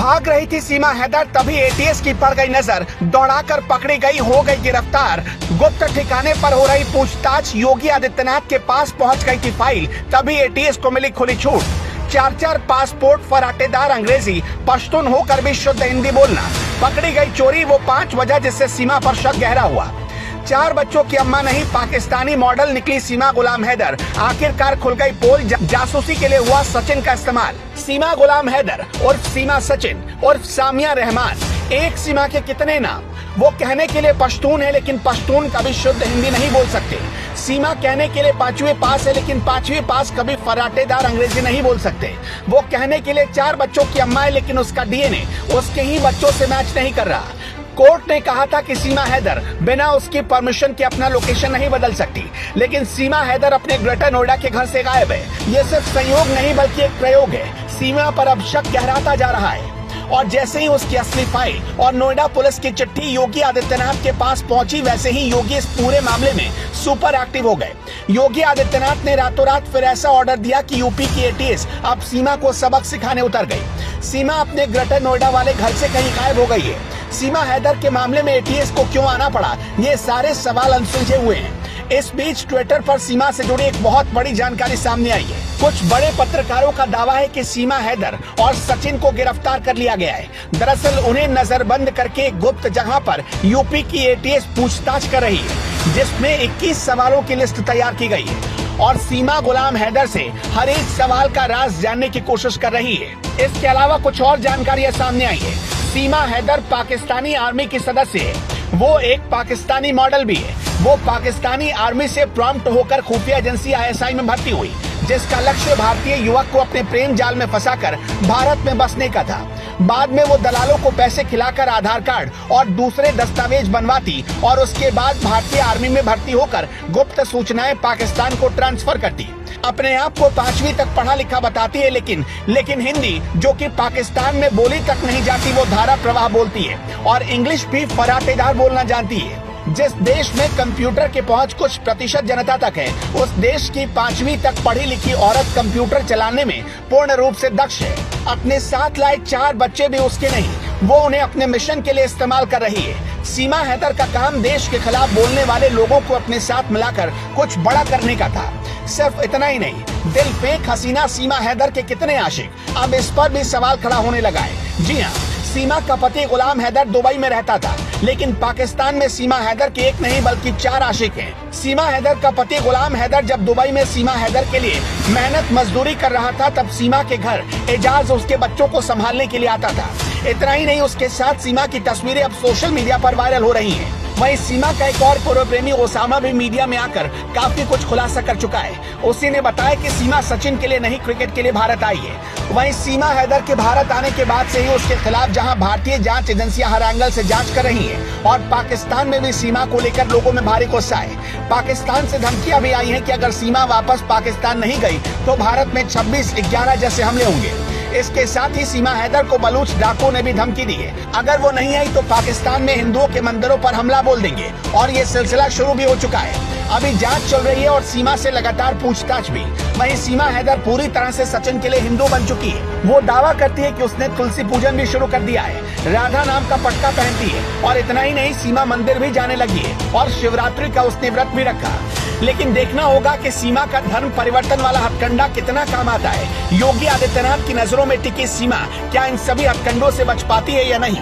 भाग रही थी सीमा हैदर, तभी एटीएस की पड़ गई नजर, दौड़ाकर पकड़ी गई, हो गई गिरफ्तार। गुप्त ठिकाने पर हो रही पूछताछ, योगी आदित्यनाथ के पास पहुंच गई थी फाइल, तभी एटीएस को मिली खुली छूट। 4 पासपोर्ट, फराटेदार अंग्रेजी, पश्तून होकर भी शुद्ध हिंदी बोलना। पकड़ी गई चोरी वो 5 वजह जिससे सीमा पर शक गहरा हुआ। 4 बच्चों की अम्मा नहीं, पाकिस्तानी मॉडल निकली सीमा गुलाम हैदर। आखिरकार खुल गई पोल, जासूसी के लिए हुआ सचिन का इस्तेमाल। सीमा गुलाम हैदर उर्फ सीमा सचिन उर्फ सामिया रहमान, एक सीमा के कितने नाम। वो कहने के लिए पश्तून है, लेकिन पश्तून कभी शुद्ध हिंदी नहीं बोल सकते। सीमा कहने के लिए 5वीं पास है, लेकिन 5वीं पास कभी फराटेदार अंग्रेजी नहीं बोल सकते। वो कहने के लिए 4 बच्चों की अम्मा है, लेकिन उसका डीएनए उसके ही बच्चों से मैच नहीं कर रहा। कोर्ट ने कहा था कि सीमा हैदर बिना उसकी परमिशन के अपना लोकेशन नहीं बदल सकती, लेकिन सीमा हैदर अपने ग्रेटर नोएडा के घर से गायब है। ये सिर्फ संयोग नहीं बल्कि एक प्रयोग है। सीमा पर अब शक गहराता जा रहा है, और जैसे ही उसकी असली फाइल और नोएडा पुलिस की चिट्ठी योगी आदित्यनाथ के पास पहुंची, वैसे ही योगी इस पूरे मामले में सुपर एक्टिव हो गए। योगी आदित्यनाथ ने रातों रात फिर ऐसा ऑर्डर दिया कि यूपी की एटीएस अब सीमा को सबक सिखाने उतर गई। सीमा अपने ग्रेटर नोएडा वाले घर से कहीं गायब हो गई है। सीमा हैदर के मामले में एटीएस को क्यों आना पड़ा, ये सारे सवाल अनसुलझे हुए हैं। इस बीच ट्विटर पर सीमा से जुड़ी एक बहुत बड़ी जानकारी सामने आई है। कुछ बड़े पत्रकारों का दावा है कि सीमा हैदर और सचिन को गिरफ्तार कर लिया गया है। दरअसल उन्हें नजरबंद करके एक गुप्त जगह पर यूपी की एटीएस पूछताछ कर रही है, जिसमें 21 सवालों की लिस्ट तैयार की गई है, और सीमा गुलाम हैदर से हर एक सवाल का राज जानने की कोशिश कर रही है। इसके अलावा कुछ और जानकारियां सामने आई है। सीमा हैदर पाकिस्तानी आर्मी की सदस्य है। वो एक पाकिस्तानी मॉडल भी है। वो पाकिस्तानी आर्मी से प्रॉम्प्ट होकर खुफिया एजेंसी ISI में भर्ती हुई, जिसका लक्ष्य भारतीय युवक को अपने प्रेम जाल में फंसाकर भारत में बसने का था। बाद में वो दलालों को पैसे खिलाकर आधार कार्ड और दूसरे दस्तावेज बनवाती, और उसके बाद भारतीय आर्मी में भर्ती होकर गुप्त सूचनाएं पाकिस्तान को ट्रांसफर करती। अपने आप को 5वीं तक पढ़ा लिखा बताती है, लेकिन हिंदी, जो कि पाकिस्तान में बोली तक नहीं जाती, वो धारा प्रवाह बोलती है, और इंग्लिश भी फराटेदार बोलना जानती है। जिस देश में कंप्यूटर की पहुंच कुछ प्रतिशत जनता तक है, उस देश की 5वीं तक पढ़ी लिखी औरत कंप्यूटर चलाने में पूर्ण रूप से दक्ष है। अपने साथ लाए 4 बच्चे भी उसके नहीं, वो उन्हें अपने मिशन के लिए इस्तेमाल कर रही है। सीमा हैदर का काम देश के खिलाफ बोलने वाले लोगों को अपने साथ मिलाकर कुछ बड़ा करने का था। सिर्फ इतना ही नहीं, दिल फेंक हसीना सीमा हैदर के कितने आशिक, अब इस पर भी सवाल खड़ा होने लगा है। जी हाँ, सीमा का पति गुलाम हैदर दुबई में रहता था, लेकिन पाकिस्तान में सीमा हैदर के एक नहीं बल्कि 4 आशिक हैं। सीमा हैदर का पति गुलाम हैदर जब दुबई में सीमा हैदर के लिए मेहनत मजदूरी कर रहा था, तब सीमा के घर एजाज उसके बच्चों को संभालने के लिए आता था। इतना ही नहीं, उसके साथ सीमा की तस्वीरें अब सोशल मीडिया पर वायरल हो रही हैं। वहीं सीमा का एक और पूर्व प्रेमी ओसामा भी मीडिया में आकर काफी कुछ खुलासा कर चुका है। उसी ने बताया कि सीमा सचिन के लिए नहीं, क्रिकेट के लिए भारत आई है। वहीं सीमा हैदर के भारत आने के बाद से ही उसके खिलाफ जहां भारतीय जांच एजेंसियां हर एंगल से जांच कर रही हैं, और पाकिस्तान में भी सीमा को लेकर लोगों में भारी गुस्सा है। पाकिस्तान से धमकियां भी आई हैं कि अगर सीमा वापस पाकिस्तान नहीं गई तो भारत में 26/11 जैसे हमले होंगे। इसके साथ ही सीमा हैदर को बलूच डाकुओं ने भी धमकी दी है, अगर वो नहीं आई तो पाकिस्तान में हिंदुओं के मंदिरों पर हमला बोल देंगे, और ये सिलसिला शुरू भी हो चुका है। अभी जांच चल रही है और सीमा से लगातार पूछताछ भी। वहीं सीमा हैदर पूरी तरह से सचिन के लिए हिंदू बन चुकी है। वो दावा करती है कि उसने तुलसी पूजन भी शुरू कर दिया है, राधा नाम का पटका पहनती है, और इतना ही नहीं, सीमा मंदिर भी जाने लगी है, और शिवरात्रि का उसने व्रत भी रखा। लेकिन देखना होगा कि सीमा का धर्म परिवर्तन वाला हथकंडा कितना काम आता है। योगी आदित्यनाथ की नजरों में टिकी सीमा क्या इन सभी हथकंडों से बच पाती है या नहीं।